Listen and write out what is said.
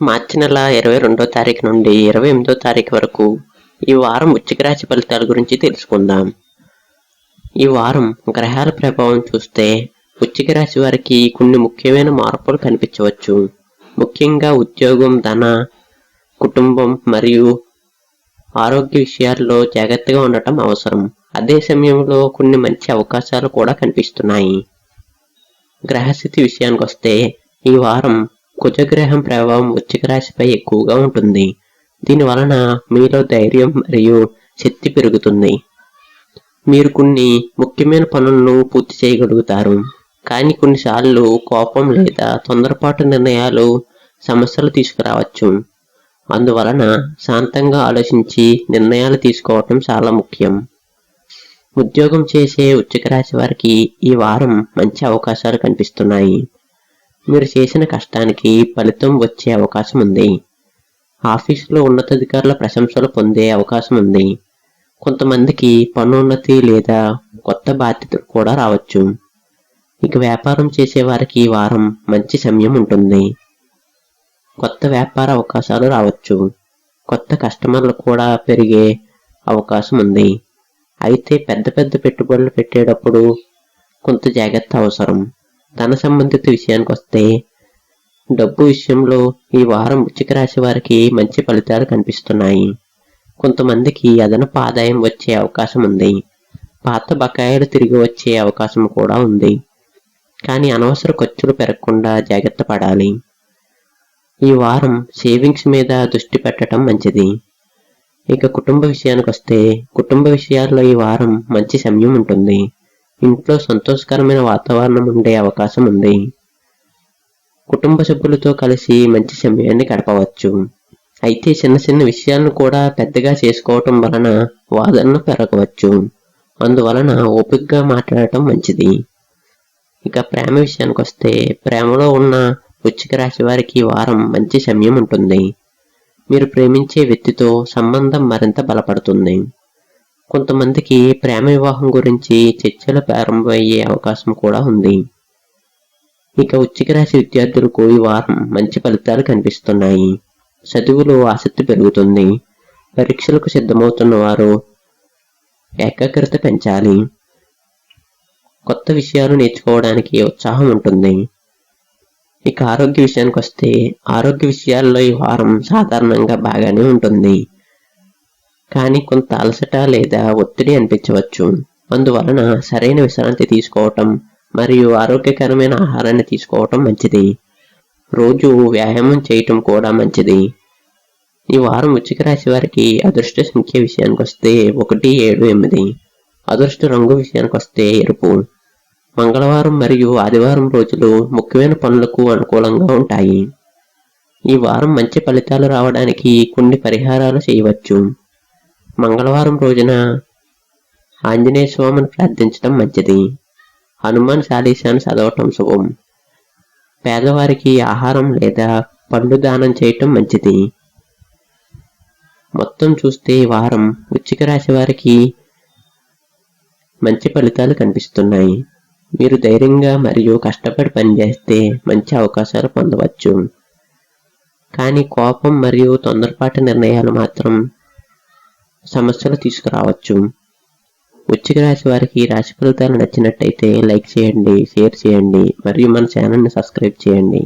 మార్చి నెల 22వ తారీఖు నుండి 28వ తారీఖు వరకు ఈ వారం వృశ్చిక రాశి ఫలితాల గురించి తెలుసుకుందాం. ఈ వారం గ్రహాల ప్రభావం చూస్తే వృశ్చిక రాశి వారికి కొన్ని ముఖ్యమైన మార్పులు కనిపించవచ్చు. ముఖ్యంగా ఉద్యోగం, ధన, కుటుంబం మరియు ఆరోగ్య విషయాల్లో జాగ్రత్తగా ఉండటం అవసరం. అదే సమయంలో కొన్ని మంచి అవకాశాలు కూడా కనిపిస్తున్నాయి. గ్రహస్థితి విషయానికి వస్తే ఈ వారం కుజగ్రహం ప్రభావం వృశ్చిక రాశిపై ఎక్కువగా ఉంటుంది. దీని వలన మీలో ధైర్యం మరియు శక్తి పెరుగుతుంది. మీరు కొన్ని ముఖ్యమైన పనులను పూర్తి చేయగలుగుతారు. కానీ కొన్నిసార్లు కోపం లేదా తొందరపాటు నిర్ణయాలు సమస్యలు తీసుకురావచ్చు. అందువలన శాంతంగా ఆలోచించి నిర్ణయాలు తీసుకోవటం చాలా ముఖ్యం. ఉద్యోగం చేసే వృశ్చిక రాశి వారికి ఈ వారం మంచి అవకాశాలు కనిపిస్తున్నాయి. మీరు చేసిన కష్టానికి ఫలితం వచ్చే అవకాశం ఉంది. ఆఫీసులో ఉన్నతాధికారుల ప్రశంసలు పొందే అవకాశం ఉంది. కొంతమందికి పనోన్నతి లేదా కొత్త బాధ్యతలు కూడా రావచ్చు. ఇక వ్యాపారం చేసే వారికి ఈ వారం మంచి సమయం ఉంటుంది. కొత్త వ్యాపార అవకాశాలు రావచ్చు. కొత్త కస్టమర్లు కూడా పెరిగే అవకాశం ఉంది. అయితే పెద్ద పెట్టుబడులు పెట్టేటప్పుడు కొంత జాగ్రత్త అవసరం. ధన సంబంధిత విషయానికి వస్తే డబ్బు విషయంలో ఈ వారం వృశ్చిక రాశి వారికి మంచి ఫలితాలు కనిపిస్తున్నాయి. కొంతమందికి అదనపు ఆదాయం వచ్చే అవకాశం ఉంది. పాత బకాయిలు తిరిగి వచ్చే అవకాశం కూడా ఉంది. కానీ అనవసర ఖర్చులు పెరగకుండా జాగ్రత్త పడాలి. ఈ వారం సేవింగ్స్ మీద దృష్టి పెట్టడం మంచిది. ఇక కుటుంబ విషయానికి వస్తే కుటుంబ విషయాల్లో ఈ వారం మంచి సమయం ఉంటుంది. ఇంట్లో సంతోషకరమైన వాతావరణం ఉండే అవకాశం ఉంది. కుటుంబ సభ్యులతో కలిసి మంచి సమయాన్ని గడపవచ్చు. అయితే చిన్న విషయాలను కూడా పెద్దగా చేసుకోవటం వలన వాదనలు పెరగవచ్చు. అందువలన ఓపికగా మాట్లాడటం మంచిది. ఇక ప్రేమ విషయానికి వస్తే ప్రేమలో ఉన్న వృశ్చిక రాశి వారికి ఈ వారం మంచి సమయం ఉంటుంది. మీరు ప్రేమించే వ్యక్తితో సంబంధం మరింత బలపడుతుంది. కొంతమందికి ప్రేమ వివాహం గురించి చర్చలు ప్రారంభమయ్యే అవకాశం కూడా ఉంది. ఇక వృశ్చిక రాశి విద్యార్థులకు ఈ వారం మంచి ఫలితాలు కనిపిస్తున్నాయి. చదువులో ఆసక్తి పెరుగుతుంది. పరీక్షలకు సిద్ధమవుతున్న వారు ఏకాగ్రత పెంచాలి. కొత్త విషయాలు నేర్చుకోవడానికి ఉత్సాహం ఉంటుంది. ఇక ఆరోగ్య విషయానికి వస్తే ఆరోగ్య విషయాల్లో ఈ వారం సాధారణంగా బాగానే ఉంటుంది. కానీ కొంత అలసట లేదా ఒత్తిడి అనిపించవచ్చు. అందువలన సరైన విశ్రాంతి తీసుకోవటం మరియు ఆరోగ్యకరమైన ఆహారాన్ని తీసుకోవటం మంచిది. రోజు వ్యాయామం చేయటం కూడా మంచిది. ఈ వారం వృశ్చిక రాశి వారికి అదృష్ట సంఖ్య విషయానికి వస్తే 1, 7, 8. అదృష్ట రంగు విషయానికి వస్తే ఎరుపు. మంగళవారం మరియు ఆదివారం రోజులు ముఖ్యమైన పనులకు అనుకూలంగా ఉంటాయి. ఈ వారం మంచి ఫలితాలు రావడానికి కొన్ని పరిహారాలు చేయవచ్చు. మంగళవారం రోజున ఆంజనేయ స్వామిని ప్రార్థించడం మంచిది. హనుమాన్ చాలీసాను చదవటం శుభం. పేదవారికి ఆహారం లేదా పండ్లు దానం చేయటం మంచిది. మొత్తం చూస్తే ఈ వారం వృశ్చిక రాశి వారికి మంచి ఫలితాలు కనిపిస్తున్నాయి. మీరు ధైర్యంగా మరియు కష్టపడి పనిచేస్తే మంచి అవకాశాలు పొందవచ్చు. కానీ కోపం మరియు తొందరపాటు నిర్ణయాలు మాత్రం సమస్యలు తీసుకురావచ్చు. వృశ్చిక రాశి వారికి రాశి ఫలితాలు నచ్చినట్టయితే లైక్ చేయండి, షేర్ చేయండి మరియు మన ఛానల్ని సబ్స్క్రైబ్ చేయండి.